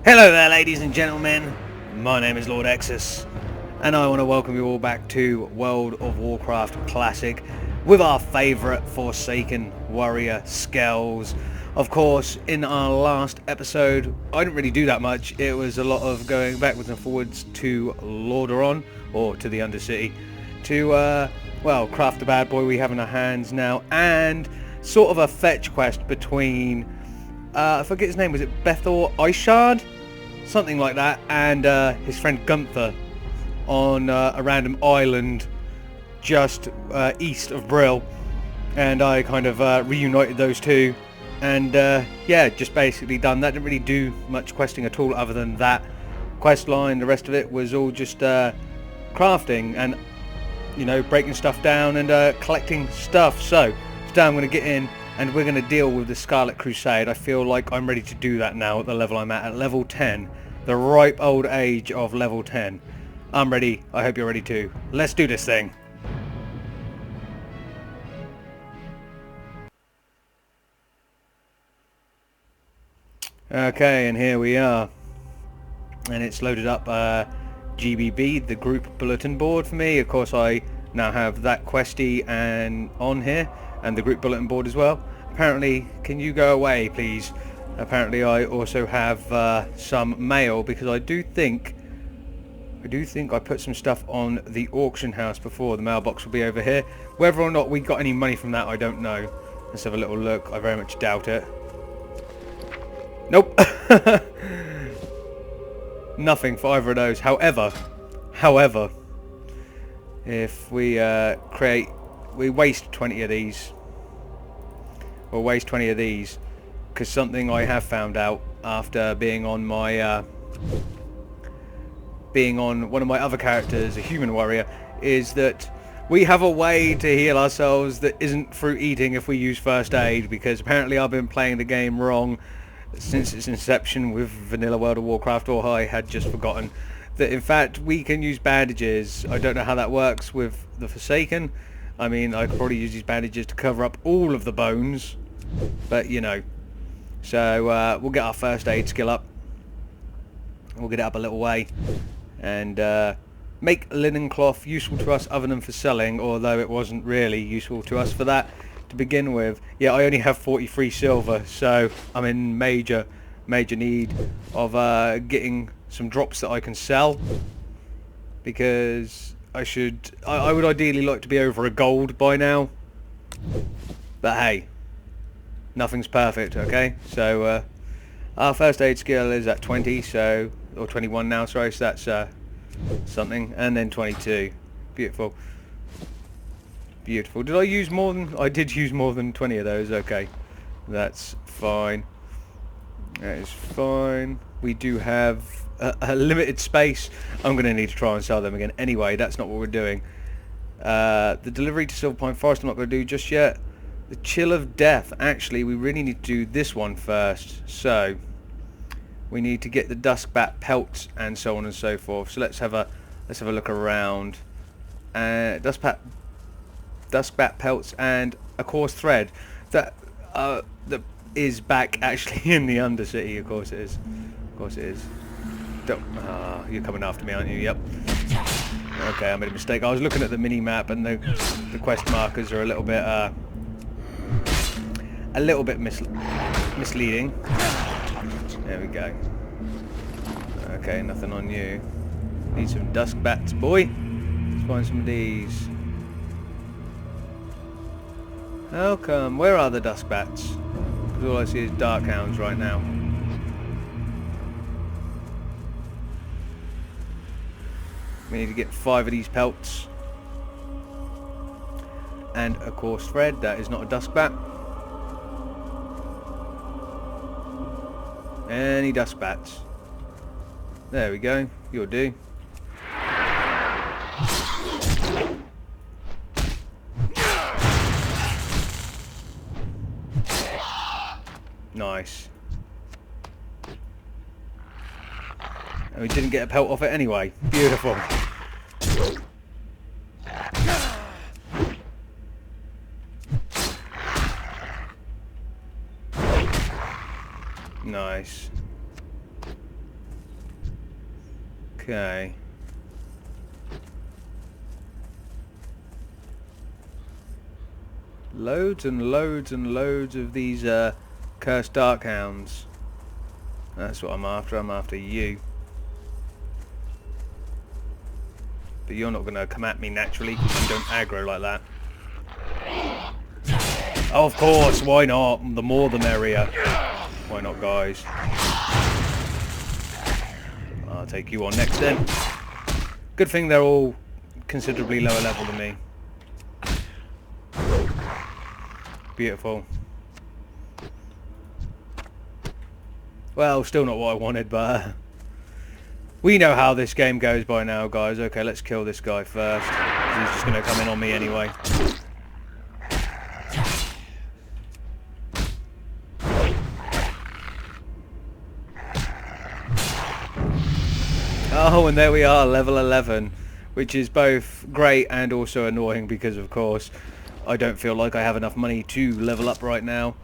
Hello there, ladies and gentlemen. My name is Lord Exus, and I want to welcome you all back to World of Warcraft Classic with our favourite Forsaken warrior, Skells. Of course, in our last episode, I didn't really do that much. It was a lot of going backwards and forwards to Lordaeron, or to the Undercity, to, well, craft the bad boy we have in our hands now, and sort of a fetch quest between I forget his name, was it Bethor Ishard? Something like that, and his friend Gunther on a random island just east of Brill. And I kind of reunited those two, and yeah, just basically done that. Didn't really do much questing at all other than that quest line. The rest of it was all just crafting and, you know, breaking stuff down and collecting stuff. So today I'm going to get in and we're going to deal with the Scarlet Crusade. I feel like I'm ready to do that now at the level I'm at level 10. The ripe old age of level 10. I'm ready. I hope you're ready too. Let's do this thing. Okay, and here we are. And it's loaded up GBB, the group bulletin board for me. Of course, I now have that questy and on here, and the group bulletin board as well. Apparently, can you go away, please? Apparently, I also have some mail because I do think I put some stuff on the auction house before. The mailbox will be over here. Whether or not we got any money from that, I don't know. Let's have a little look. I very much doubt it. Nope. Nothing for either of those. However, if we we waste 20 of these. We'll waste 20 of these, because something I have found out after being on my one of my other characters, a human warrior, is that we have a way to heal ourselves that isn't through eating if we use first aid, because apparently I've been playing the game wrong since its inception with vanilla World of Warcraft, or I had just forgotten that in fact we can use bandages. I don't know how that works with the Forsaken. I mean, I could probably use these bandages to cover up all of the bones, but you know. So we'll get our first aid skill up. We'll get it up a little way, and make linen cloth useful to us other than for selling, although it wasn't really useful to us for that to begin with. Yeah, I only have 43 silver, so I'm in major need of getting some drops that I can sell, because I would ideally like to be over a gold by now, but hey, nothing's perfect. Okay, so our first aid skill is at 20, so, or 21 now, sorry, so that's something, and then 22. Beautiful. Did I use more than, I did use more than 20 of those. Okay, that's fine. That is fine. We do have a limited space. I'm going to need to try and sell them again. Anyway, that's not what we're doing. The delivery to Silverpine Forest I'm not going to do just yet. The Chill of Death. Actually, we really need to do this one first. So, we need to get the Duskbat pelts and so on and so forth. So let's have a look around. Duskbat pelts and a coarse thread. That is back actually in the Undercity. Of course it is. Of course it is. You're coming after me, aren't you? Yep. Okay, I made a mistake. I was looking at the mini map, and the quest markers are a little bit misleading. There we go. Okay, nothing on you. Need some Duskbats, boy. Let's find some of these. How come? Where are the Duskbats? Because all I see is Darkhounds right now. We need to get 5 of these pelts. And a coarse thread. That is not a Duskbat. Any Duskbats? There we go. You'll do. Nice. And we didn't get a pelt off it anyway. Beautiful. Nice. Okay. Loads and loads and loads of these cursed darkhounds. That's what I'm after. I'm after you. But you're not going to come at me naturally because you don't aggro like that. Oh, of course, why not? The more the merrier. Why not, guys? I'll take you on next then. Good thing they're all considerably lower level than me. Beautiful. Well, still not what I wanted, but we know how this game goes by now, guys. Okay, let's kill this guy first. He's just going to come in on me anyway. Oh, and there we are, level 11, which is both great and also annoying because, of course, I don't feel like I have enough money to level up right now,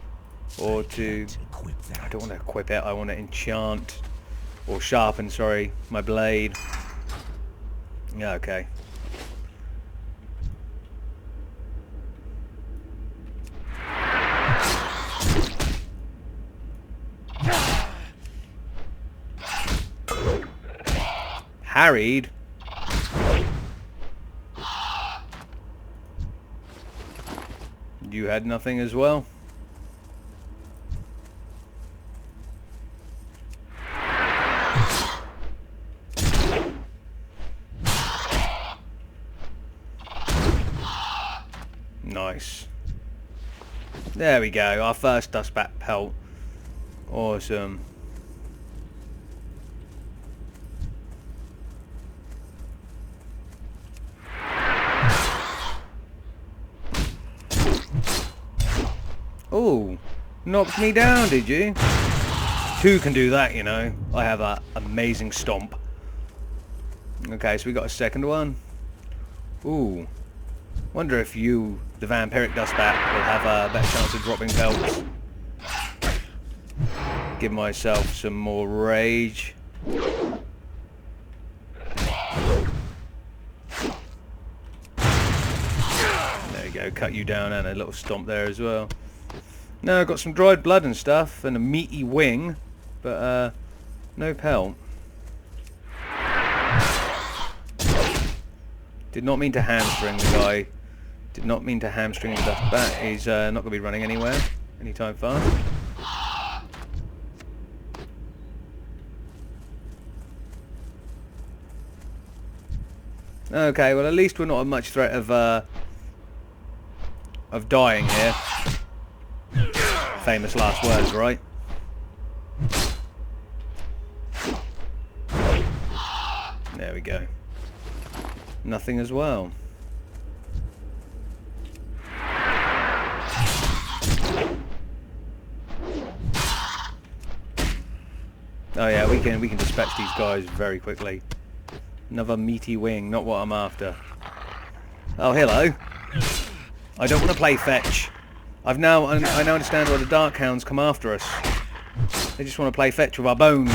or to... I don't want to equip it, I want to enchant, or sharpen, sorry, my blade. Yeah, okay. Harried? You had nothing as well? Nice. There we go, our first dustbat pelt. Awesome. Oh, knocked me down, did you? Two can do that, you know. I have that amazing stomp. Okay, so we got a second one. Ooh. Wonder if you, the vampiric dustbat, will have a better chance of dropping pelts. Give myself some more rage. There you go, cut you down and a little stomp there as well. Now I've got some dried blood and stuff and a meaty wing, but no pelt. Did not mean to hamstring the guy. Did not mean to hamstring the dustbat. He's not going to be running anywhere anytime fast. Okay, well at least we're not at much threat of dying here. Famous last words, right? There we go. Nothing as well. Oh yeah, we can dispatch these guys very quickly. Another meaty wing, not what I'm after. Oh, hello. I don't want to play fetch. I now understand why the Darkhounds come after us. They just want to play fetch with our bones.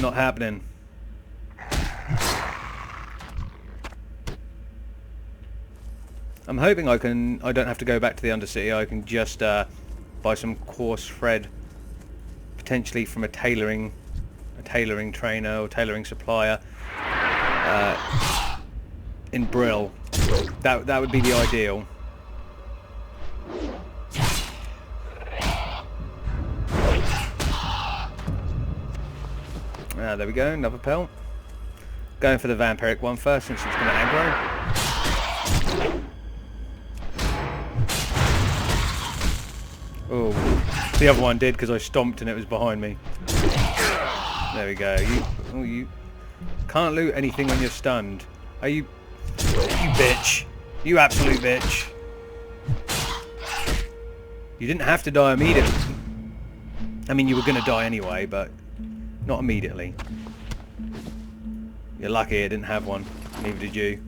Not happening. I'm hoping I don't have to go back to the Undercity. I can just buy some coarse thread, potentially from a tailoring trainer or tailoring supplier in Brill. That would be the ideal. There we go, another pelt. Going for the vampiric one first since it's going to aggro. Oh, the other one did because I stomped and it was behind me. There we go. You can't loot anything when you're stunned. Are you bitch? You absolute bitch. You didn't have to die immediately. I mean, you were going to die anyway, but not immediately. You're lucky I didn't have one. Neither did you.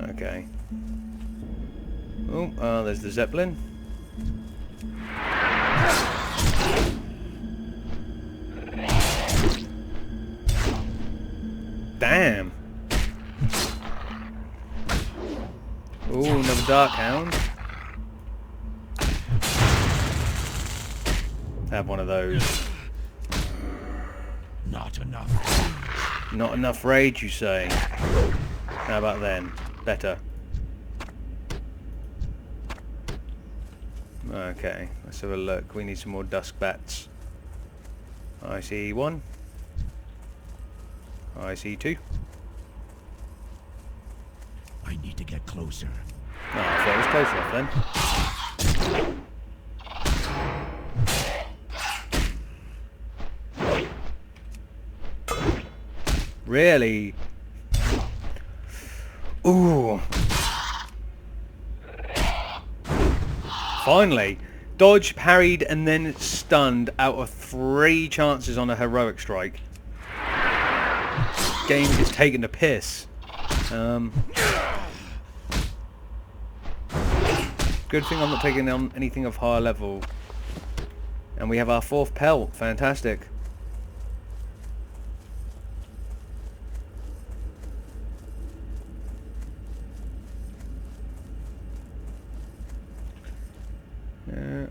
Okay. Oh, there's the Zeppelin. Damn. Ooh, another dark hound. Have one of those. Not enough. Not enough rage, you say? How about then? Better. Okay, let's have a look. We need some more dusk bats. I see one. I see two. I need to get closer. Oh, I thought it was close enough then. Really? Ooh. Finally. Dodge, parried, and then stunned out of 3 chances on a heroic strike. Game is taking a piss. Good thing I'm not taking on anything of higher level. And we have our 4th pelt. Fantastic.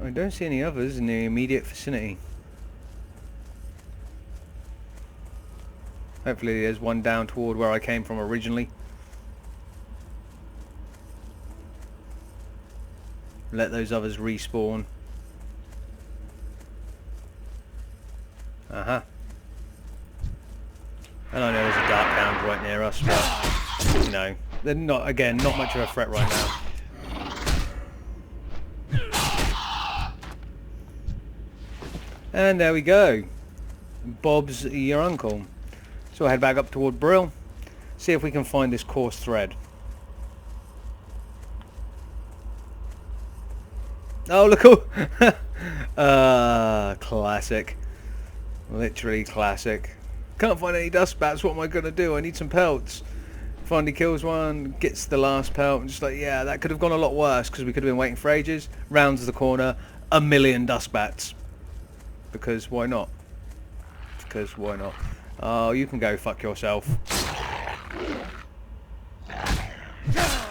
I don't see any others in the immediate vicinity. Hopefully there's one down toward where I came from originally. Let those others respawn. Uh-huh. And I know there's a dark hound right near us, but, you know, they're not, again, not much of a threat right now. And there we go. Bob's your uncle. So I'll head back up toward Brill. See if we can find this coarse thread. Oh, look! Classic. Literally classic. Can't find any dust bats. What am I going to do? I need some pelts. Finally kills one, gets the last pelt, and just like, yeah, that could have gone a lot worse because we could have been waiting for ages. Rounds the corner, 1,000,000 dust bats. Because why not? Because why not? Oh, you can go fuck yourself.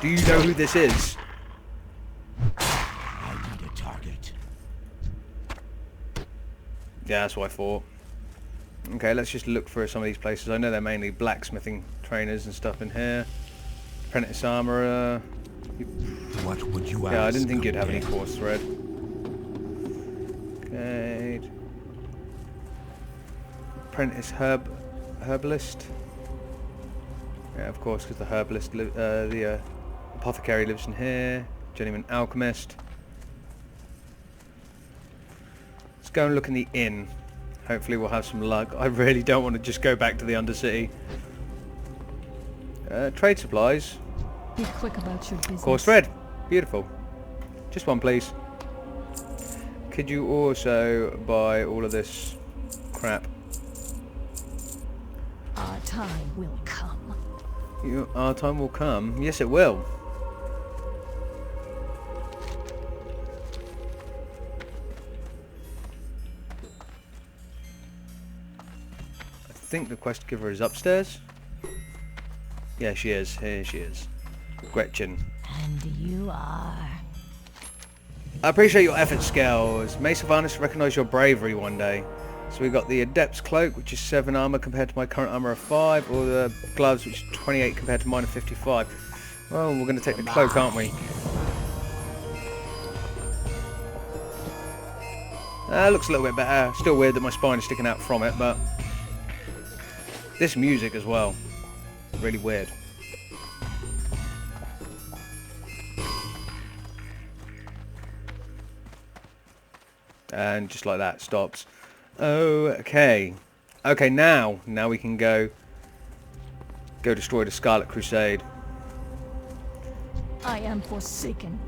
Do you know who this is? I need a target. Yeah, that's what I thought. Okay, let's just look for some of these places. I know they're mainly blacksmithing trainers and stuff in here. Apprentice armorer. What would you ask? Yeah, I didn't think you'd have any coarse thread. Okay. Apprentice herbalist. Yeah, of course, because the herbalist, the apothecary lives in here. Journeyman alchemist. Let's go and look in the inn. Hopefully we'll have some luck. I really don't want to just go back to the Undercity. Trade supplies. Be quick about your business. Coarse thread. Beautiful. Just one, please. Could you also buy all of this crap? Our time will come. Our time will come. Yes, it will. I think the quest giver is upstairs. Yeah, she is. Here she is. Gretchen. And you are... I appreciate your effort, Scales. May Sylvanus recognise your bravery one day. So we got the Adept's Cloak, which is 7 armour compared to my current armour of 5, or the gloves, which is 28 compared to mine of 55. Well, we're going to take the cloak, aren't we? Looks a little bit better. Still weird that my spine is sticking out from it, but... this music as well. Really weird. And just like that, stops. Okay. Okay, now we can go destroy the Scarlet Crusade. I am forsaken.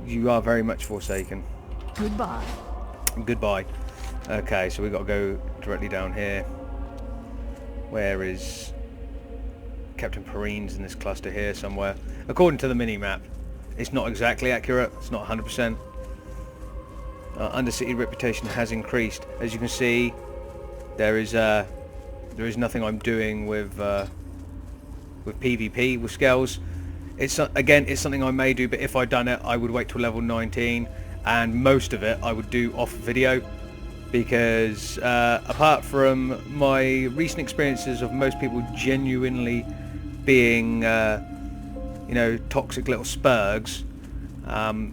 You are very much forsaken. Goodbye. Goodbye. Okay, so we got to go directly down here. Where is Captain Perrine's in this cluster here somewhere? According to the mini-map. It's not exactly accurate. It's not 100%. Undercity reputation has increased. As you can see, there is There is nothing I'm doing with PvP with scales. It's again, it's something I may do, but if I'd done it, I would wait till level 19, and most of it I would do off video, because apart from my recent experiences of most people genuinely being, you know, toxic little spurgs, the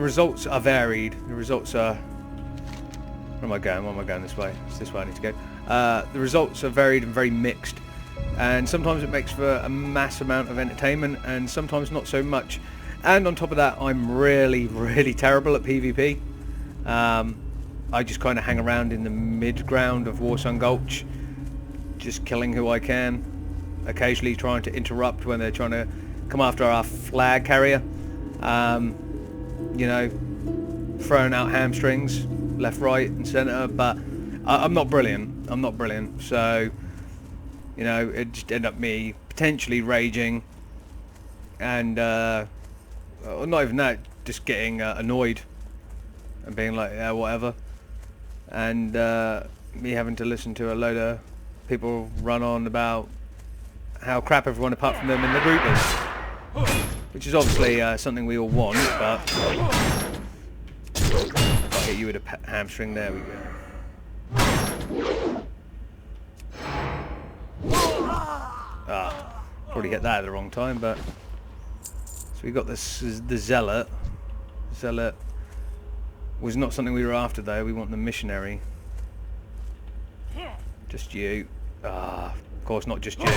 results are varied. The results are... Where am I going? Where am I going? This way. It's this way I need to go. The results are varied and very mixed. And sometimes it makes for a mass amount of entertainment, and sometimes not so much. And on top of that, I'm really, really terrible at PvP. I just kind of hang around in the mid-ground of Warsun Gulch, just killing who I can, occasionally trying to interrupt when they're trying to come after our flag carrier. You know, throwing out hamstrings left, right and centre, but I'm not brilliant. I'm not brilliant, so... You know, it just ended up me potentially raging, and not even that, just getting annoyed and being like, yeah, whatever, and me having to listen to a load of people run on about how crap everyone apart from them in the group is, which is obviously something we all want, but I'll hit you with a hamstring. There we go. Ah, probably hit that at the wrong time, but... So we got this, the Zealot. Zealot was not something we were after, though. We want the Missionary. Just you. Ah, of course not just you.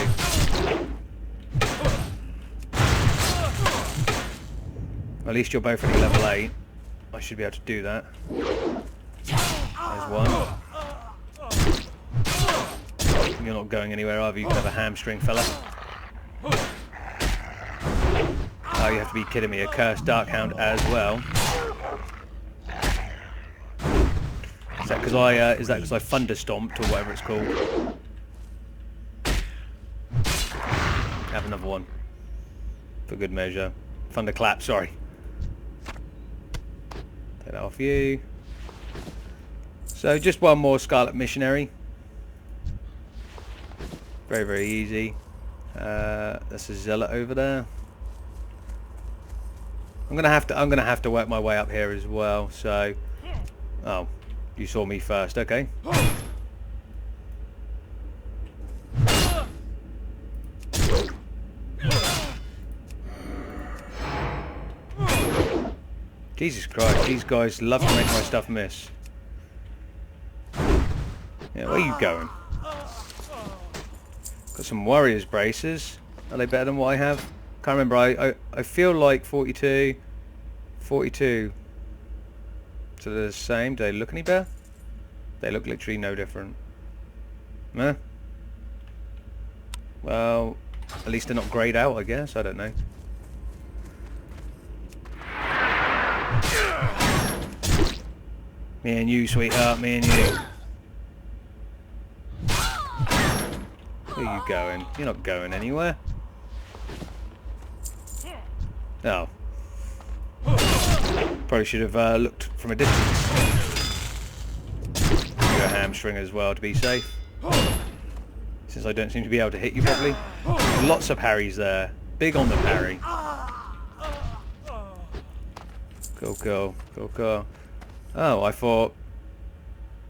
At least you're both only level 8. I should be able to do that. There's one. You're not going anywhere either, you can have a hamstring, fella. Oh, you have to be kidding me, a cursed Darkhound as well. Is that because I thunderstomped, or whatever it's called? Have another one. For good measure. Thunderclap, sorry. Take that off you. So just one more Scarlet Missionary. Very, very easy. That's a Zealot over there. I'm gonna have to work my way up here as well. So, oh, you saw me first, okay? Jesus Christ, these guys love to make my stuff miss. Yeah, where are you going? Got some Warriors braces. Are they better than what I have? Can't remember. I feel like 42. So they're the same. Do they look any better? They look literally no different. Huh? Well, at least they're not greyed out, I guess. I don't know. Me and you, sweetheart. Me and you. Where are you going? You're not going anywhere. Oh. Probably should have looked from a distance. You're a hamstring as well to be safe. Since I don't seem to be able to hit you properly. Lots of parries there. Big on the parry. Cool, cool, cool, cool. Oh, I thought...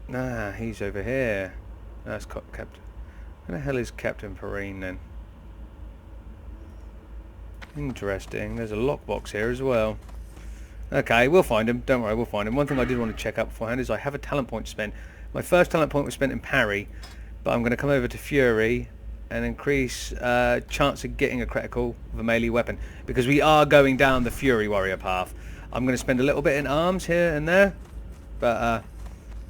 Nah, he's over here. That's Captain... Where the hell is Captain Perrine then? Interesting. There's a lockbox here as well. Okay, we'll find him. Don't worry, we'll find him. One thing I did want to check out beforehand is I have a talent point spent. My first talent point was spent in parry, but I'm going to come over to Fury and increase chance of getting a critical with a melee weapon, because we are going down the Fury Warrior path. I'm going to spend a little bit in arms here and there, but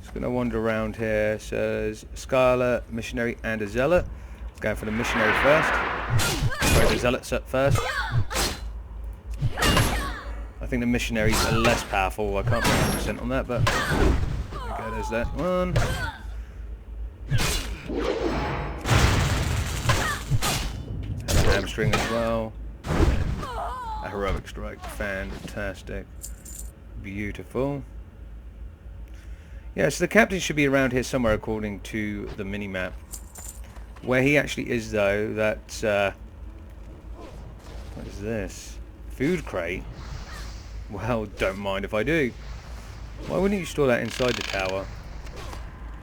just going to wander around here. Says Scarlet, Missionary and a Zealot. Going for the Missionary first. Sorry, the Zealot first. I think the Missionaries are less powerful. I can't be 100% on that, but there we go, there's that one. Have a hamstring as well. And a heroic strike. Fantastic. Beautiful. Yeah, so the captain should be around here somewhere according to the mini-map. Where he actually is, though, that's... what is this? Food crate? Well, don't mind if I do. Why wouldn't you store that inside the tower?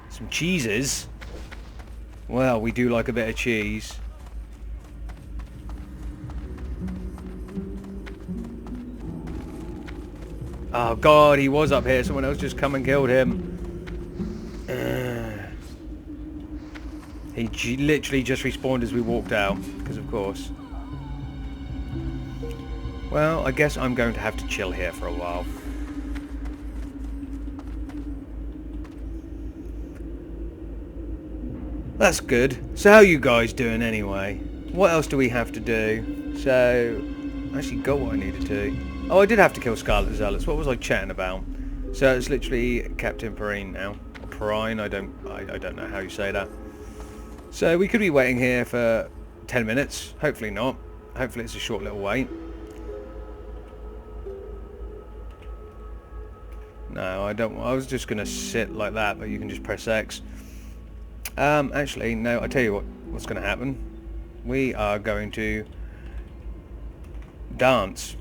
Some cheeses? Well, we do like a bit of cheese. Oh god, he was up here. Someone else just come and killed him. He literally just respawned as we walked out, because of course. Well, I guess I'm going to have to chill here for a while. That's good. So how are you guys doing anyway? What else do we have to do? So, I actually got what I needed to. Oh, I did have to kill Scarlet Zealots. What was I chatting about? So it's literally Captain Perrine now. Or Perrine, I don't know how you say that. So we could be waiting here for 10 minutes. Hopefully not. Hopefully it's a short little wait. No, I don't. I was just going to sit like that, but you can just press X. Actually, no, I tell you what's going to happen. We are going to dance.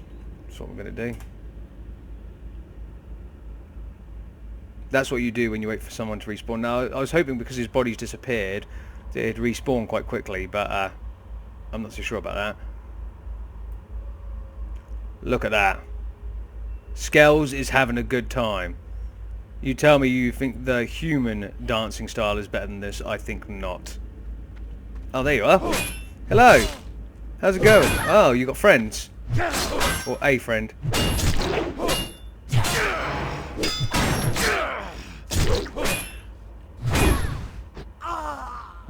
That's what we're going to do. That's what you do when you wait for someone to respawn. Now, I was hoping because his body's disappeared, that it'd respawn quite quickly, but I'm not so sure about that. Look at that. Skells is having a good time. You tell me you think the human dancing style is better than this. I think not. Oh, there you are. Hello. How's it going? Oh, you got friends. Or a friend.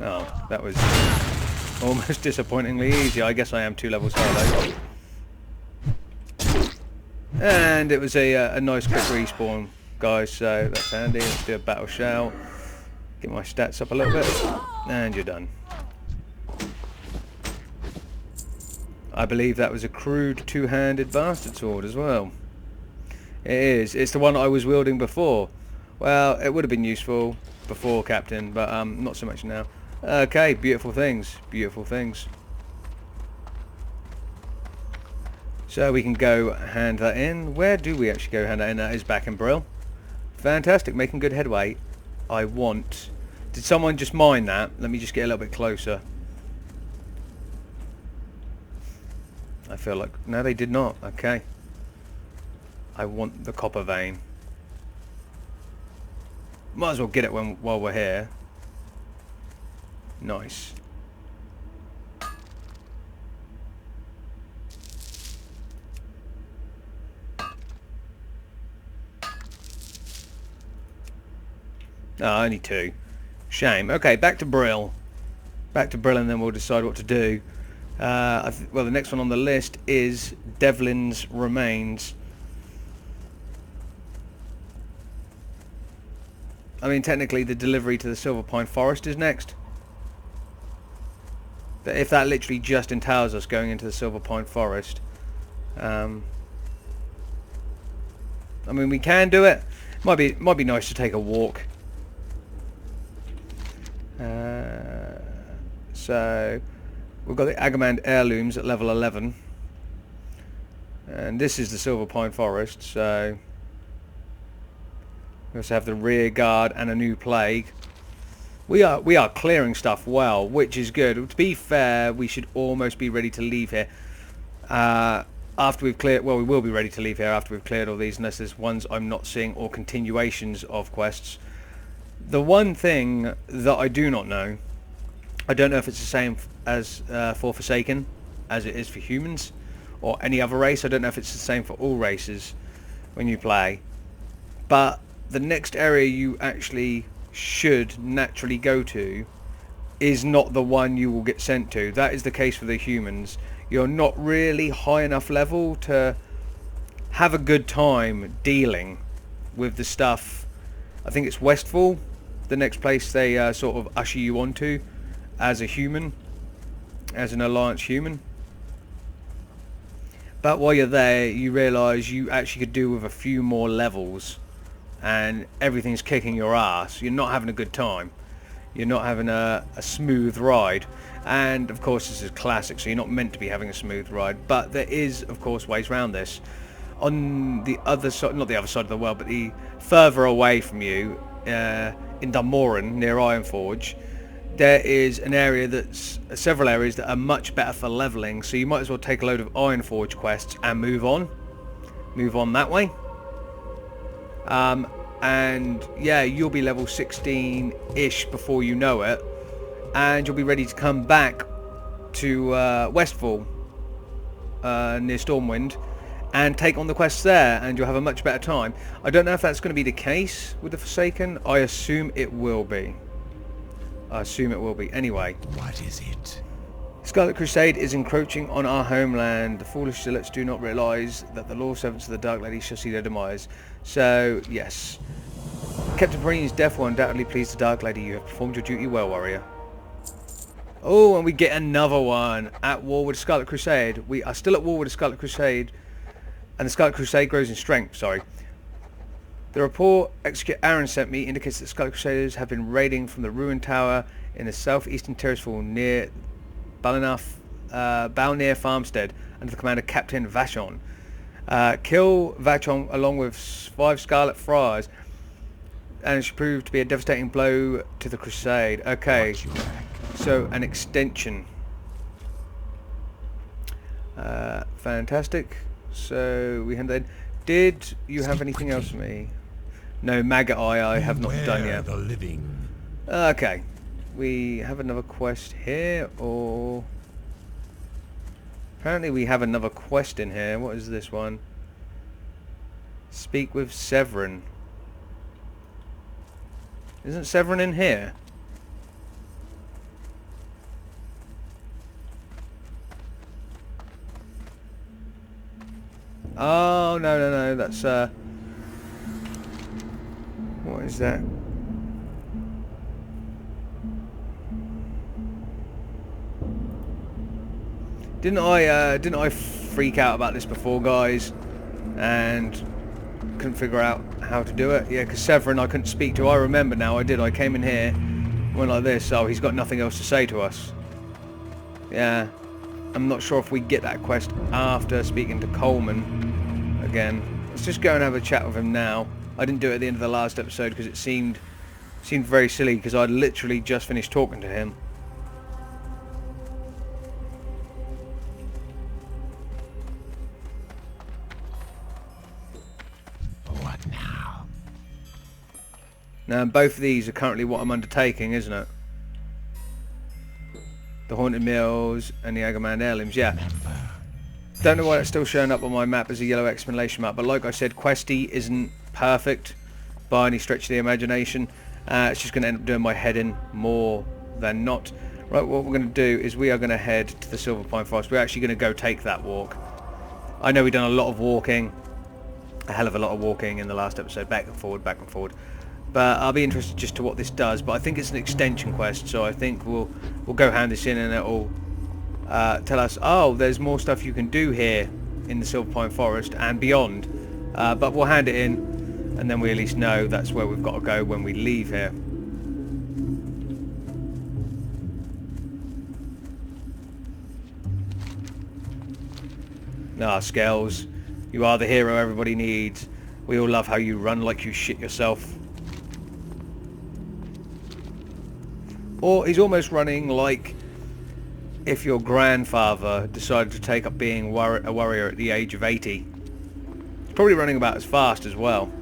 Oh, that was almost disappointingly easy. I guess I am 2 levels higher though. And it was a nice quick respawn, guys, so that's handy. Let's do a battle shout. Get my stats up a little bit. And you're done. I believe that was a crude 2-handed bastard sword as well. It is. It's the one I was wielding before. Well, it would have been useful before, Captain, but not so much now. Okay, beautiful things. Beautiful things. So we can go hand that in. Where do we actually go hand that in? That is back in Brill. Fantastic, making good headway. I want... Did someone just mine that? Let me just get a little bit closer. I feel like... No, they did not. Okay. I want the copper vein. Might as well get it while we're here. Nice. Oh, only 2. Shame. Okay, back to Brill. Back to Brill and then we'll decide what to do. Well, the next one on the list is Devlin's Remains. I mean, technically the delivery to the Silver Pine Forest is next. But if that literally just entails us going into the Silver Pine Forest. I mean, we can do it. Might be nice to take a walk. So we've got the Agamand heirlooms at level 11, and this is the Silver Pine Forest. So we also have the rear guard and a new plague. We are clearing stuff well, which is good. To be fair, we should almost be ready to leave here after we've cleared. Well, we will be ready to leave here after we've cleared all these, unless there's ones I'm not seeing or continuations of quests. The one thing that I do not know, I don't know if it's the same as for Forsaken as it is for humans or any other race. I don't know if it's the same for all races when you play. But the next area you actually should naturally go to is not the one you will get sent to. That is the case for the humans. You're not really high enough level to have a good time dealing with the stuff. I think it's Westfall, the next place they sort of usher you onto as a human, as an Alliance human. But while you're there, you realise you actually could do with a few more levels and everything's kicking your ass, you're not having a good time. You're not having a smooth ride. And of course this is classic, so you're not meant to be having a smooth ride, but there is of course ways around this. On the other side, not the other side of the world, but the further away from you, in Dunmoran near Ironforge, there is an area that's several areas that are much better for leveling, so you might as well take a load of Ironforge quests and move on that way. And yeah, you'll be level 16-ish before you know it, and you'll be ready to come back to Westfall near Stormwind and take on the quests there, and you'll have a much better time. I don't know if that's going to be the case with the Forsaken. I assume it will be. Anyway. What is it? Scarlet Crusade is encroaching on our homeland. The foolish zealots do not realise that the law servants of the Dark Lady shall see their demise. So, yes. Captain Perine's death will undoubtedly please the Dark Lady. You have performed your duty well, warrior. Oh, and we get another one. At war with Scarlet Crusade. We are still at war with the Scarlet Crusade. And the Scarlet Crusade grows in strength, sorry. The report Execute Aaron sent me indicates that Scarlet Crusaders have been raiding from the ruined tower in the southeastern terrace near Balnir Farmstead under the command of Captain Vachon. Kill Vachon along with 5 Scarlet Friars, and it should prove to be a devastating blow to the Crusade. Okay, so an extension. Fantastic. So we hand that in. Did you have anything else for me? No, Maggot Eye I have not done yet. The living. Okay. We have another quest here, or... Apparently we have another quest in here. What is this one? Speak with Severin. Isn't Severin in here? Oh, no, that's, what is that? Didn't I freak out about this before, guys, and couldn't figure out how to do it? Yeah, because Severin I couldn't speak to. I remember now, I did. I came in here, went like this. Oh, he's got nothing else to say to us. Yeah. I'm not sure if we get that quest after speaking to Coleman again. Let's just go and have a chat with him now. I didn't do it at the end of the last episode because it seemed very silly, because I'd literally just finished talking to him. What now? Now, both of these are currently what I'm undertaking, isn't it? The Haunted Mills and the Agamand Heirlooms, yeah. Don't know why it's still showing up on my map as a yellow exclamation mark, but like I said, Questy isn't perfect by any stretch of the imagination. It's just going to end up doing my head in more than not. Right, what we're going to do is we are going to head to the Silver Pine Forest. We're actually going to go take that walk. I know we've done a lot of walking, a hell of a lot of walking in the last episode, back and forward, but I'll be interested just to what this does. But I think it's an extension quest, so I think we'll go hand this in, and it'll tell us, oh, there's more stuff you can do here in the Silver Pine Forest and beyond. But we'll hand it in, and then we at least know that's where we've got to go when we leave here. Ah, Scales, you are the hero everybody needs. We all love how you run like you shit yourself. Or he's almost running like if your grandfather decided to take up being a warrior at the age of 80. He's probably running about as fast as well.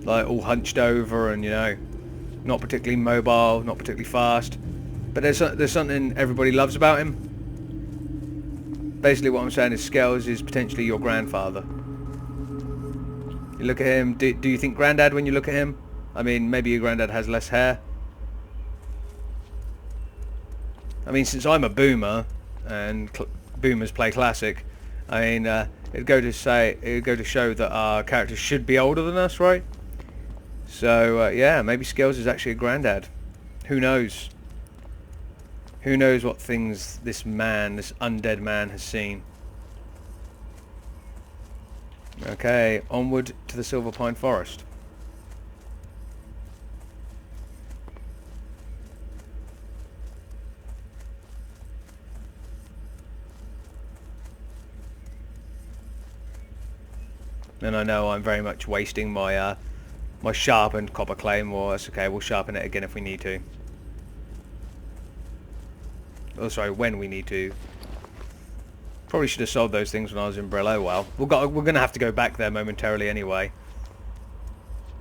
Like all hunched over and, you know, not particularly mobile, not particularly fast. But there's something everybody loves about him. Basically what I'm saying is Scales is potentially your grandfather. You look at him, do you think Grandad when you look at him? I mean, maybe your granddad has less hair. I mean, since I'm a boomer, and boomers play classic, I mean, it'd go to show that our characters should be older than us, right? So, yeah, maybe Scales is actually a granddad. Who knows? Who knows what things this undead man, has seen. Okay, onward to the Silver Pine Forest. And I know I'm very much wasting my my sharpened copper claymore. That's okay, we'll sharpen it again if we need to. Oh, sorry, when we need to. Probably should have sold those things when I was in Brillo. Well, we're going to have to go back there momentarily anyway.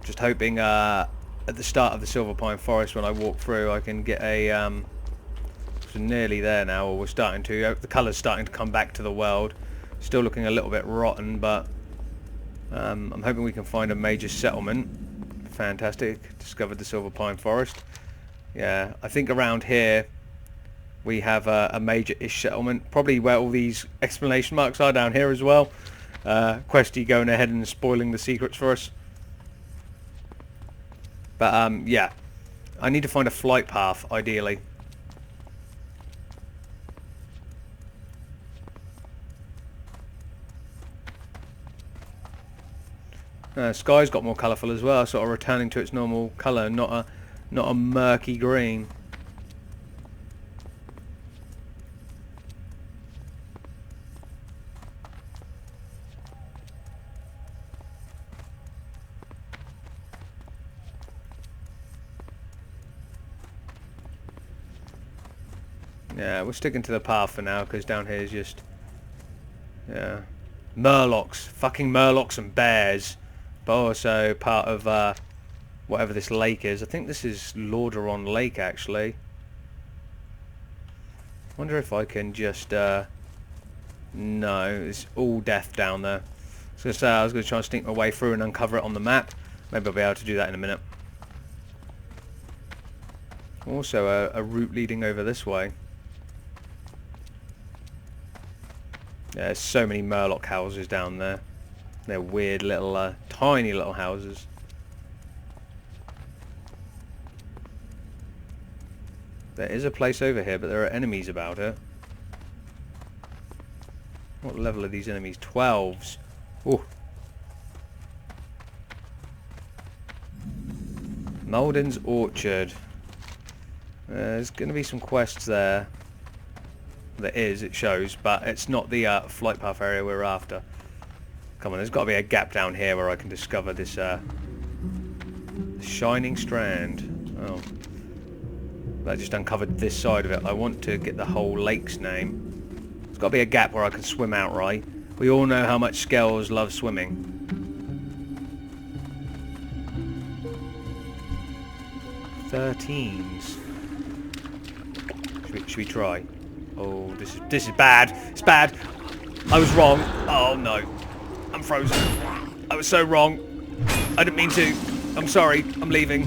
Just hoping at the start of the Silver Pine Forest when I walk through I can get a... so nearly there now, or we're starting to... the colour's starting to come back to the world. Still looking a little bit rotten, but... I'm hoping we can find a major settlement. Fantastic. Discovered the Silver Pine Forest. Yeah, I think around here we have a major-ish settlement. Probably where all these exclamation marks are down here as well. Questy going ahead and spoiling the secrets for us. But yeah, I need to find a flight path, ideally. Sky's got more colourful as well, sort of returning to its normal colour, not a murky green. Yeah, we're sticking to the path for now because down here is just, yeah, murlocs, fucking murlocs and bears. But also part of whatever this lake is. I think this is Lordaeron Lake, actually. Wonder if I can just... no, it's all death down there. I was going to try and sneak my way through and uncover it on the map. Maybe I'll be able to do that in a minute. Also a route leading over this way. Yeah, there's so many murloc houses down there. They're weird little, tiny little houses. There is a place over here, but there are enemies about it. What level are these enemies? 12s. Ooh. Malden's Orchard. There's going to be some quests there. There is, it shows, but it's not the flight path area we're after. Come on, there's got to be a gap down here where I can discover this shining strand. Oh, that just uncovered this side of it. I want to get the whole lake's name. There's got to be a gap where I can swim outright. We all know how much Skells love swimming. Thirteens. Should we try? Oh, this is bad. It's bad. I was wrong. Oh no. I'm frozen. I was so wrong. I didn't mean to. I'm sorry. I'm leaving.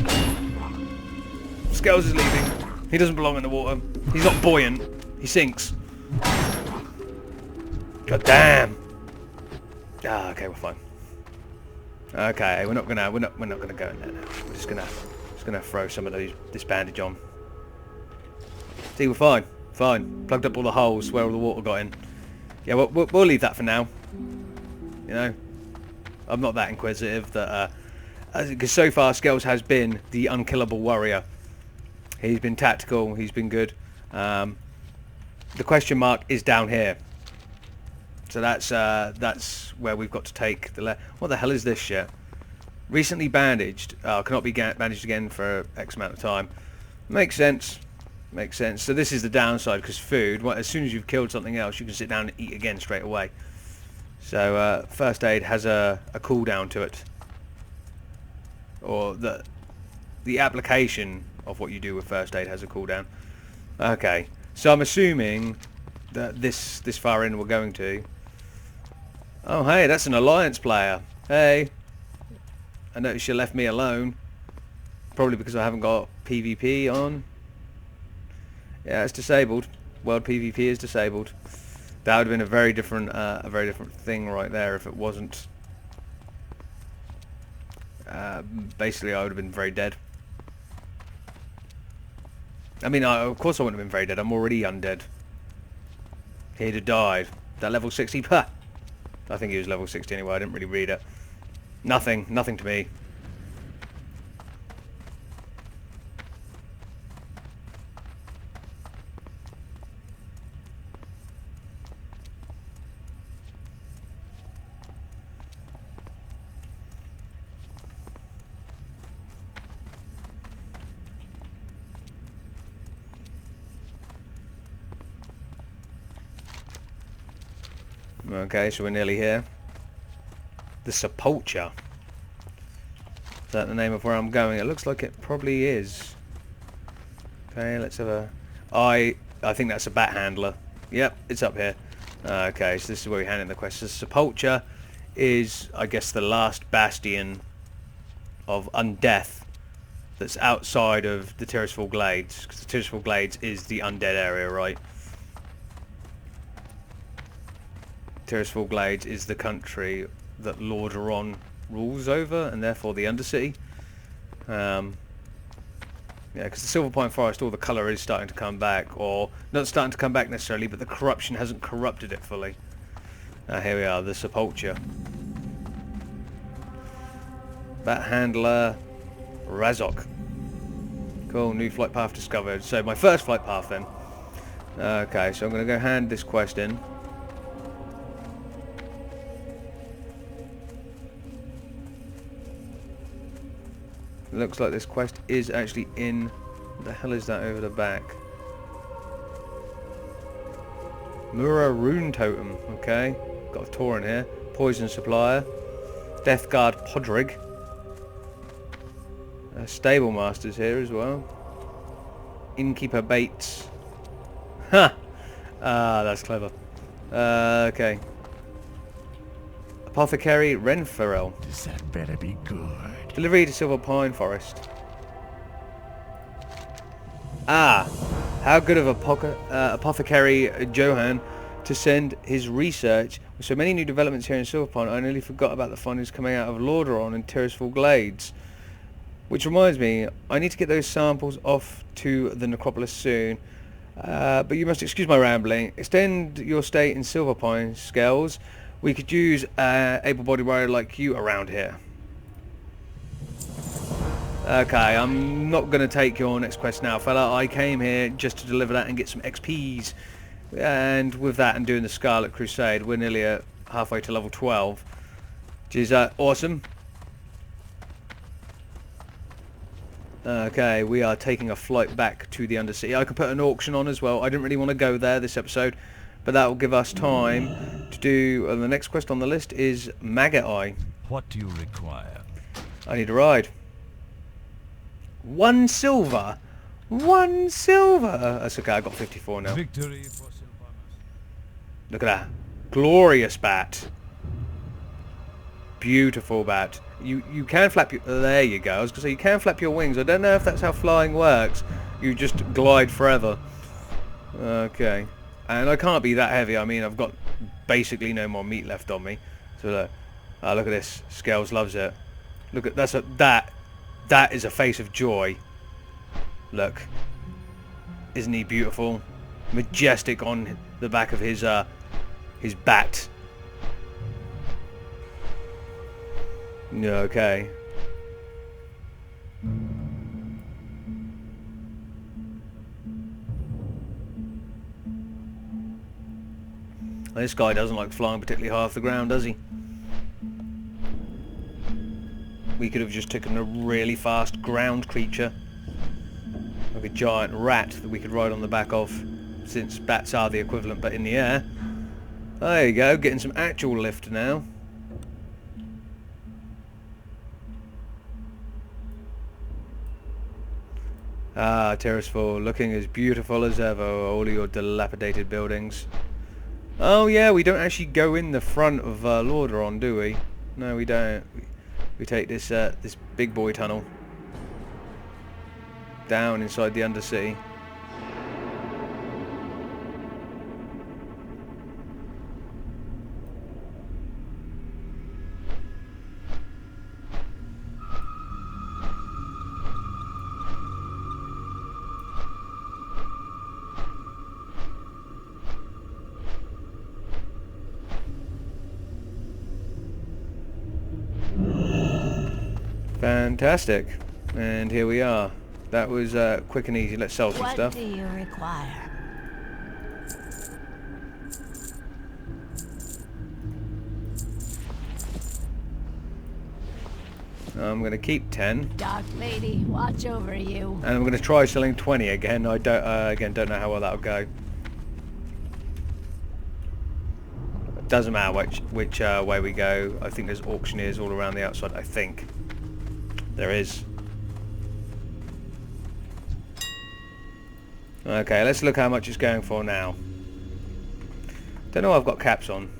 Skells is leaving. He doesn't belong in the water. He's not buoyant. He sinks. God damn. Ah, okay, we're fine. Okay, we're not gonna go in there now. We're just gonna throw some of this bandage on. See, we're fine. Fine. Plugged up all the holes where all the water got in. Yeah, we'll leave that for now. You know, I'm not that inquisitive that because so far Skells has been the unkillable warrior. He's been tactical. He's been good. The question mark is down here. So that's where we've got to take the what the hell is this shit? Recently bandaged. Cannot be bandaged again for X amount of time. Makes sense. Makes sense. So this is the downside because food. Well, as soon as you've killed something else, you can sit down and eat again straight away. So first aid has a cooldown to it, or the application of what you do with first aid has a cooldown. Okay, so I'm assuming that this far in we're going to. Oh hey, that's an alliance player. Hey, I noticed you left me alone. Probably because I haven't got PvP on. Yeah, it's disabled. World PvP is disabled. That would have been a very different thing right there if it wasn't. Basically, I would have been very dead. I mean, of course I wouldn't have been very dead. I'm already undead. He'd have died. That level 60, I think he was level 60 anyway. I didn't really read it. Nothing to me. Okay, so we're nearly here. The Sepulchre. Is that the name of where I'm going? It looks like it probably is. Okay, let's have a... I think that's a bat handler. Yep, it's up here. Okay, so this is where we hand in the quest. The Sepulchre is, I guess, the last bastion of undeath that's outside of the Tirisfal Glades. Because the Tirisfal Glades is the undead area, right? Tirisfal Glades is the country that Lordaeron rules over, and therefore the Undercity. Yeah, because the Silver Pine Forest, all the colour is starting to come back, or not starting to come back necessarily, but the corruption hasn't corrupted it fully. Here we are, the Sepulchre. Bat Handler Razok. Cool, new flight path discovered. So my first flight path then. Okay, so I'm going to go hand this quest in. Looks like this quest is actually in... What the hell is that over the back? Mura Rune Totem. Okay. Got a Tauren here. Poison Supplier. Death Guard Podrig. Stable Masters here as well. Innkeeper Bates. Ha! Ah, that's clever. Okay. Apothecary Renfarel. Does that better be good? Delivery to Silver Pine Forest. Ah, how good of Apothecary Johan to send his research. With so many new developments here in Silver Pine, I nearly forgot about the findings coming out of Lordaeron and Tirisfal Glades. Which reminds me, I need to get those samples off to the necropolis soon. But you must excuse my rambling. Extend your stay in Silver Pine, Scales. We could use an able-bodied rider like you around here. Okay, I'm not going to take your next quest now, fella. I came here just to deliver that and get some XPs. And with that and doing the Scarlet Crusade, we're nearly halfway to level 12. Which is awesome. Okay, we are taking a flight back to the Undercity. I can put an auction on as well. I didn't really want to go there this episode, but that will give us time to do... the next quest on the list is Maggot Eye. What do you require? I need a ride. 1 silver? 1 silver? That's okay, I got 54 now. Victory for Sylvanas. Look at that. Glorious bat. Beautiful bat. You can flap your... there you go. I was going to say, you can flap your wings. I don't know if that's how flying works. You just glide forever. Okay. And I can't be that heavy. I mean, I've got basically no more meat left on me. So look. Look at this. Scales loves it. Look at... That is a face of joy. Look. Isn't he beautiful? Majestic on the back of his bat. Okay. This guy doesn't like flying particularly high off the ground, does he? We could have just taken a really fast ground creature, like a giant rat that we could ride on the back of, since bats are the equivalent but in the air. There you go, getting some actual lift now. Ah, Tirisfal, looking as beautiful as ever, all of your dilapidated buildings. Oh yeah, we don't actually go in the front of Lordaeron, do we? No, we don't. We take this this big boy tunnel down inside the Undercity. Fantastic. And here we are. That was quick and easy. Let's sell some What stuff. do you require? I'm going to keep 10. Dark Lady, watch over you. And I'm going to try selling 20 again. I don't know how well that'll go. Doesn't matter which way we go. I think there's auctioneers all around the outside. I think there is. Okay, let's look how much it's going for now. Don't know. I've got caps on.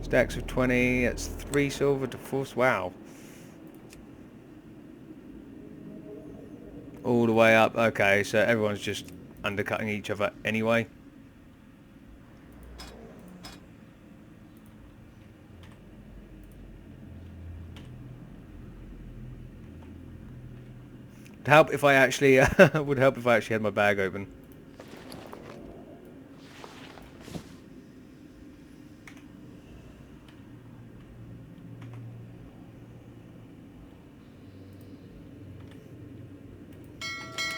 Stacks of 20. It's 3 silver to 4. Wow. All the way up. Okay, so everyone's just undercutting each other anyway. Would help if I actually would help if I actually had my bag open.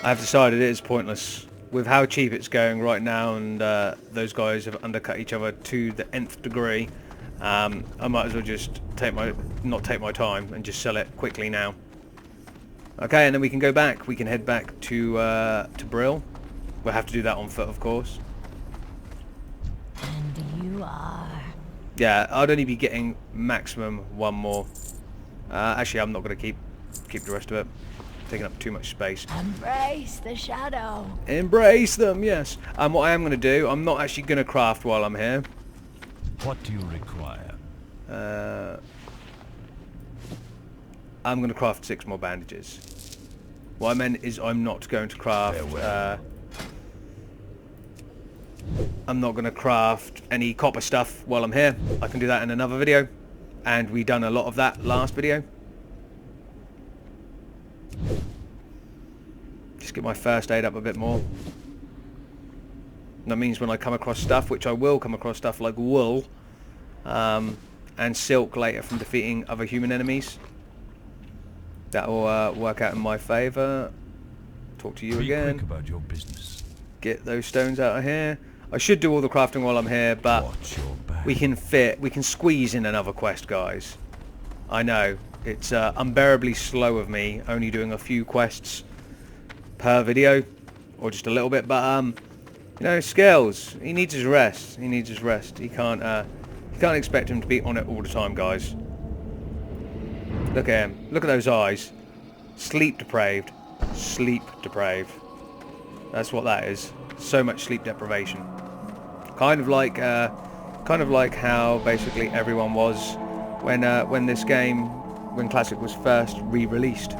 I've decided it is pointless with how cheap it's going right now, and those guys have undercut each other to the nth degree. I might as well just not take my time and just sell it quickly now. Okay, and then we can go back. We can head back to Brill. We'll have to do that on foot, of course. And you are. Yeah, I'd only be getting maximum one more. Actually, I'm not going to keep the rest of it. Taking up too much space. Embrace the shadow. Embrace them, yes. What I am going to do, I'm not actually going to craft while I'm here. What do you require? I'm going to craft 6 more bandages. What I meant is I'm not going to craft... I'm not going to craft any copper stuff while I'm here. I can do that in another video. And we done a lot of that last video. Just get my first aid up a bit more. That means when I come across stuff, which I will come across stuff like wool and silk later from defeating other human enemies, that will work out in my favour. Talk to you again. Quick about your business. Get those stones out of here. I should do all the crafting while I'm here, but we can squeeze in another quest, guys. I know. It's unbearably slow of me only doing a few quests per video, or just a little bit, but you know, Scales, he needs his rest. He needs his rest. He can't expect him to be on it all the time, guys. Look at him. Look at those eyes. Sleep depraved. Sleep depraved. That's what that is. So much sleep deprivation. Kind of like how basically everyone was when this game, when Classic was first re-released.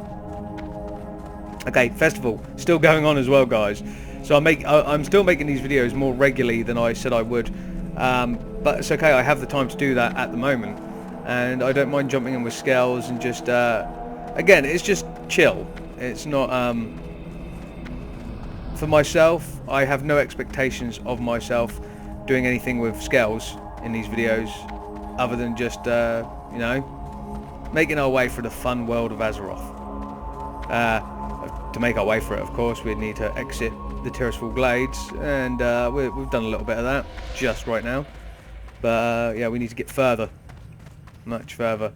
Okay, festival still going on as well, guys. So I'm still making these videos more regularly than I said I would, but it's okay. I have the time to do that at the moment, and I don't mind jumping in with Scales and just again, it's just chill. It's not for myself. I have no expectations of myself doing anything with Scales in these videos, other than just you know, making our way through the fun world of Azeroth. To make our way through it, of course, we'd need to exit the Terraceful Glades, and we've done a little bit of that just right now. But yeah, we need to get further, much further.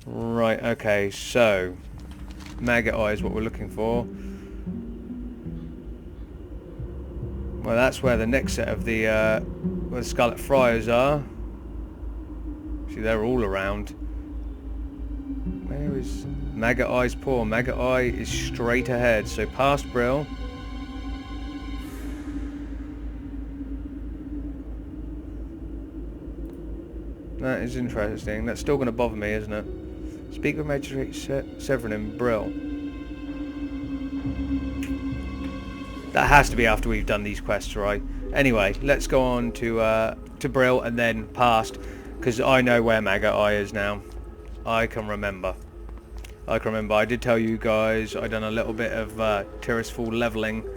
Right, okay, so Maggot Eye is what we're looking for. Well, that's where the next set of where the Scarlet Friars are. See, they're all around. Where is Maggot Eye's paw? Maggot Eye is straight ahead, so past Brill. That is interesting. That's still going to bother me, isn't it? Speak with Magistrate Severin in Brill. That has to be after we've done these quests, right? Anyway, let's go on to Brill and then past, because I know where Maggot Eye is now. I can remember. I did tell you guys I done a little bit of Terraceful leveling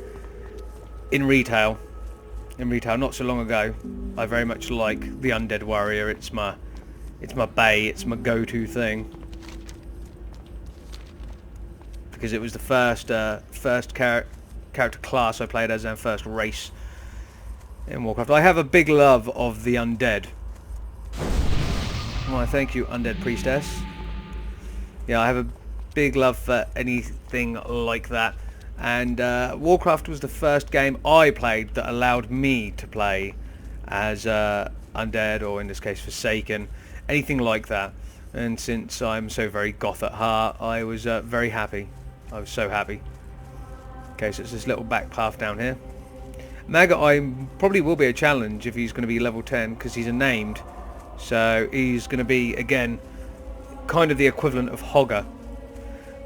in retail not so long ago. I very much like the undead warrior. It's my bae. It's my go-to thing because it was the first character class I played as and first race in Warcraft. I have a big love of the undead. Why, thank you, undead priestess. Yeah, I have a big love for anything like that. And Warcraft was the first game I played that allowed me to play as undead, or in this case Forsaken, anything like that. And since I'm so very goth at heart, I was very happy. I was so happy. Okay, so it's this little back path down here. Magi probably will be a challenge if he's going to be level 10, because he's a named. So he's going to be, again, kind of the equivalent of Hogger.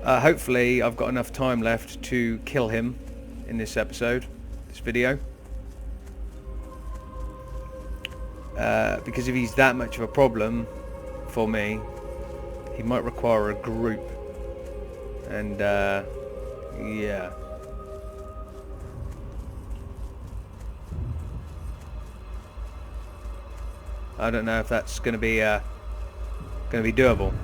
Hopefully I've got enough time left to kill him in this episode, this video. Because if he's that much of a problem for me, he might require a group. And yeah. I don't know if that's going to be doable.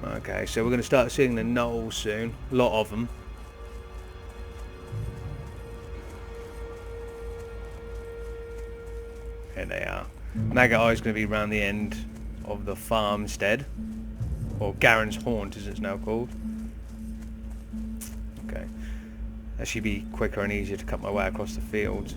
Okay, so we're going to start seeing the gnolls soon. A lot of them. Here they are. Magi is going to be around the end of the farmstead, or Garen's Haunt as it's now called. Okay, that should be quicker and easier to cut my way across the fields.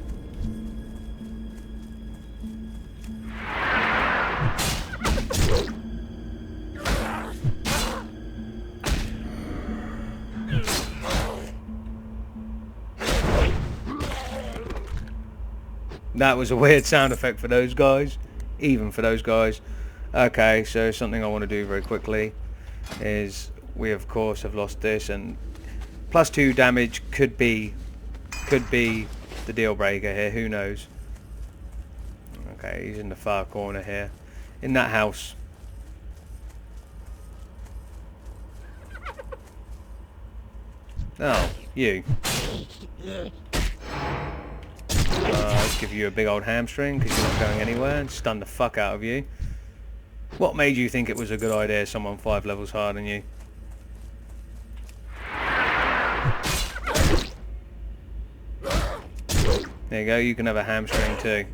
That was a weird sound effect for those guys, even for those guys. Okay, so something I want to do very quickly is we of course have lost this, and +2 damage could be the deal breaker here. Who knows? Okay, he's in the far corner here, in that house. Oh, you. Let's give you a big old hamstring because you're not going anywhere, and stun the fuck out of you. What made you think it was a good idea, someone 5 levels higher than you? There you go, you can have a hamstring too.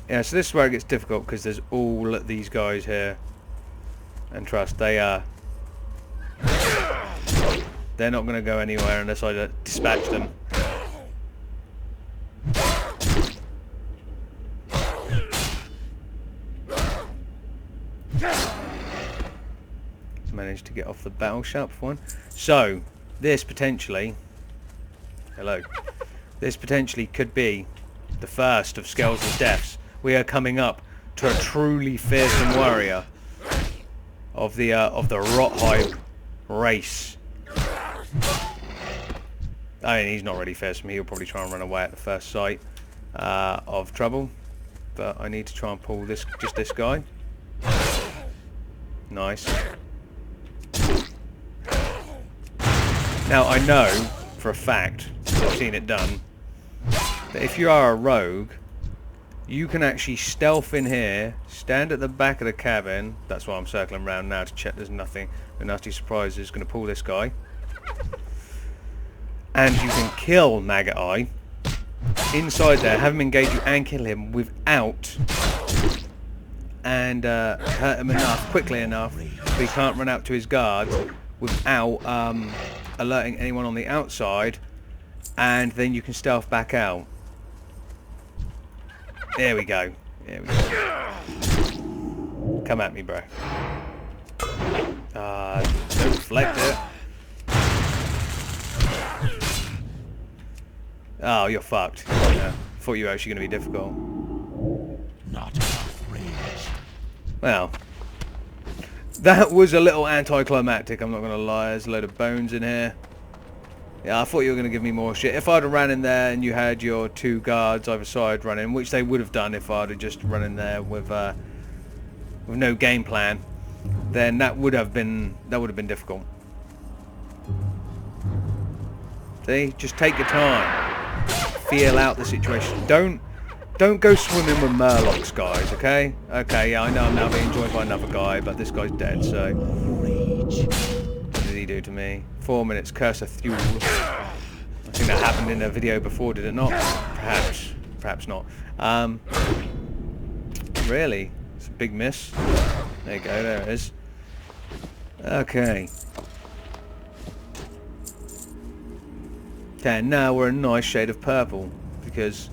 Yeah, so this is where it gets difficult because there's all these guys here. And trust, they're not going to go anywhere unless I dispatch them. Managed to get off the battle sharp for one. So, this potentially... Hello. This potentially could be the first of Skells's deaths. We are coming up to a truly fearsome warrior of the Rothai race. I mean, he's not really fearsome. He'll probably try and run away at the first sight of trouble. But I need to try and pull this guy. Nice. Now I know for a fact, I've seen it done, that if you are a rogue, you can actually stealth in here, stand at the back of the cabin. That's why I'm circling around now to check there's nothing, no nasty surprises. Going to pull this guy, and you can kill Magi inside there, have him engage you and kill him without, and hurt him quickly enough so he can't run out to his guards without alerting anyone on the outside, and then you can stealth back out. There we go. There we go. Come at me, bro. Don't deflect it. Oh, you're fucked. Yeah. Thought you were actually going to be difficult. Not enough rage. Well, That was a little anticlimactic, I'm not going to lie. There's a load of bones in here. Yeah, I thought you were going to give me more shit. If I'd have ran in there and you had your 2 guards either side running, which they would have done if I'd have just run in there with no game plan, then that would have been difficult. See, just take your time, feel out the situation. Don't go swimming with murlocs, guys. Okay? Okay. Yeah, I know I'm now being joined by another guy, but this guy's dead. So, what did he do to me? 4 minutes, curse of fuel. I think that happened in a video before, did it not? Perhaps not. Really? It's a big miss. There you go, there it is. Okay. Okay, now we're a nice shade of purple, because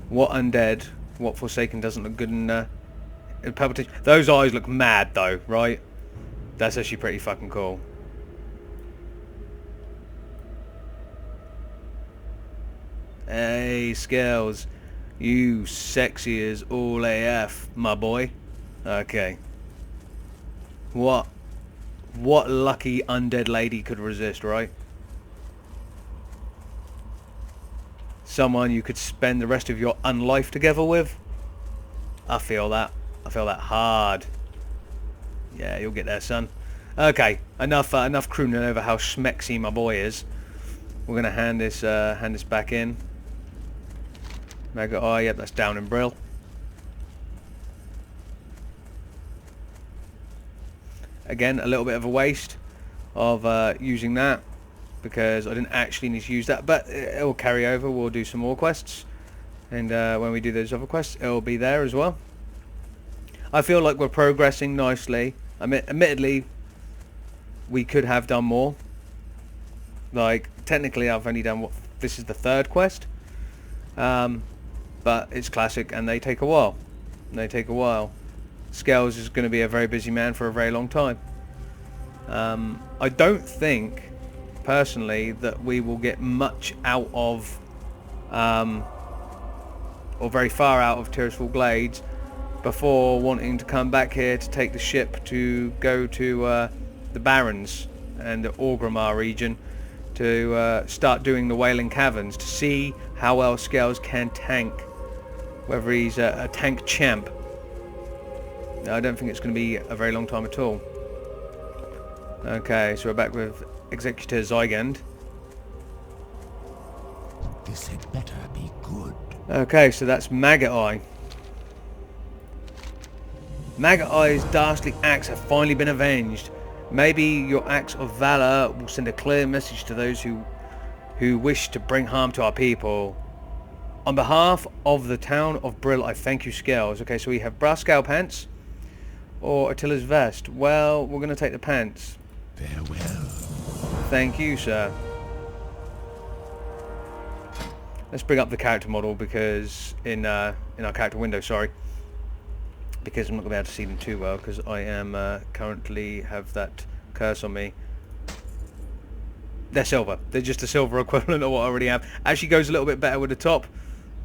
what undead, what Forsaken doesn't look good in purple. Those eyes look mad though, right? That's actually pretty fucking cool. Hey, Scales. You sexy as all AF, my boy. Okay. What lucky undead lady could resist, right? Someone you could spend the rest of your unlife together with. I feel that. I feel that hard. Yeah, you'll get there, son. Okay, enough crooning over how schmexy my boy is. We're gonna hand this back in. Maggot eye, yep, that's down in Brill. Again, a little bit of a waste of using that, because I didn't actually need to use that, but it will carry over. We'll do some more quests, and when we do those other quests, it will be there as well. I feel like we're progressing nicely. Admittedly, we could have done more. Like, technically I've only done this is the 3rd quest, but it's classic and they take a while. Scales is going to be a very busy man for a very long time. I don't think personally that we will get much out of or very far out of Tearsful Glades before wanting to come back here to take the ship to go to the Barrens and the Orgrimmar region to start doing the Wailing Caverns to see how well Scales can tank, whether he's a tank champ. I don't think it's going to be a very long time at all. Okay, so we're back with Executor Zygand. This had better be good. Okay, so that's Maggot Eye. Maggot Eye's dastardly acts have finally been avenged. Maybe your acts of valor will send a clear message to those who wish to bring harm to our people. On behalf of the town of Brill, I thank you, Scales. Okay, so we have brass scale pants or Attila's vest. Well, we're going to take the pants. Farewell. Thank you, sir. Let's bring up the character model because in our character window, sorry, because I'm not going to be able to see them too well because I am currently have that curse on me. They're silver. They're just a silver equivalent of what I already have. Actually goes a little bit better with the top,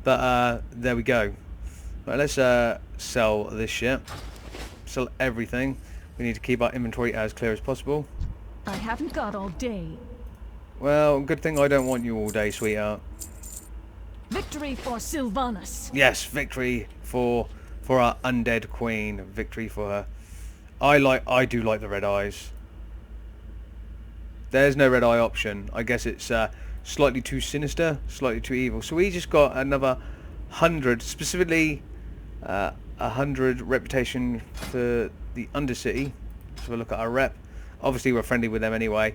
but there we go. Right, let's sell this shit. Sell everything. We need to keep our inventory as clear as possible. I haven't got all day. Well, good thing I don't want you all day, sweetheart. Victory for Sylvanas. Yes, victory for our undead queen. Victory for her. I do like the red eyes. There's no red eye option. I guess it's slightly too sinister, slightly too evil. So we just got another 100, specifically 100 reputation for the Undercity. Let's have a look at our rep. Obviously we're friendly with them anyway.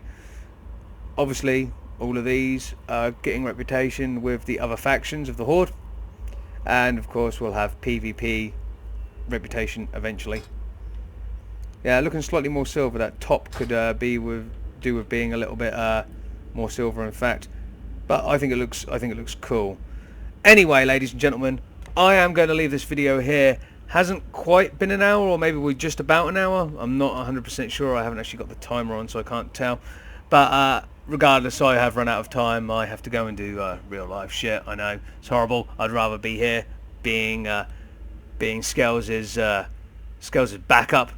Obviously all of these are getting reputation with the other factions of the Horde, and of course we'll have PvP reputation eventually. Yeah, looking slightly more silver. That top could do with being a little bit more silver in fact, but I think it looks cool. Anyway, ladies and gentlemen, I am going to leave this video here. Hasn't quite been an hour, or maybe we're just about an hour. I'm not 100% sure. I haven't actually got the timer on, so I can't tell. But regardless, I have run out of time. I have to go and do real life shit. I know it's horrible. I'd rather be here, being Scales' backup.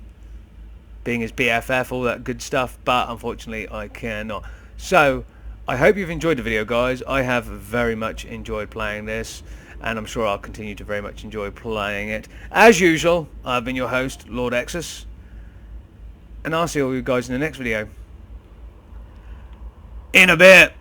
being his BFF, all that good stuff, but unfortunately I cannot. So I hope you've enjoyed the video, guys. I have very much enjoyed playing this, and I'm sure I'll continue to very much enjoy playing it. As usual, I've been your host, Lord Exus, and I'll see all you guys in the next video. In a bit.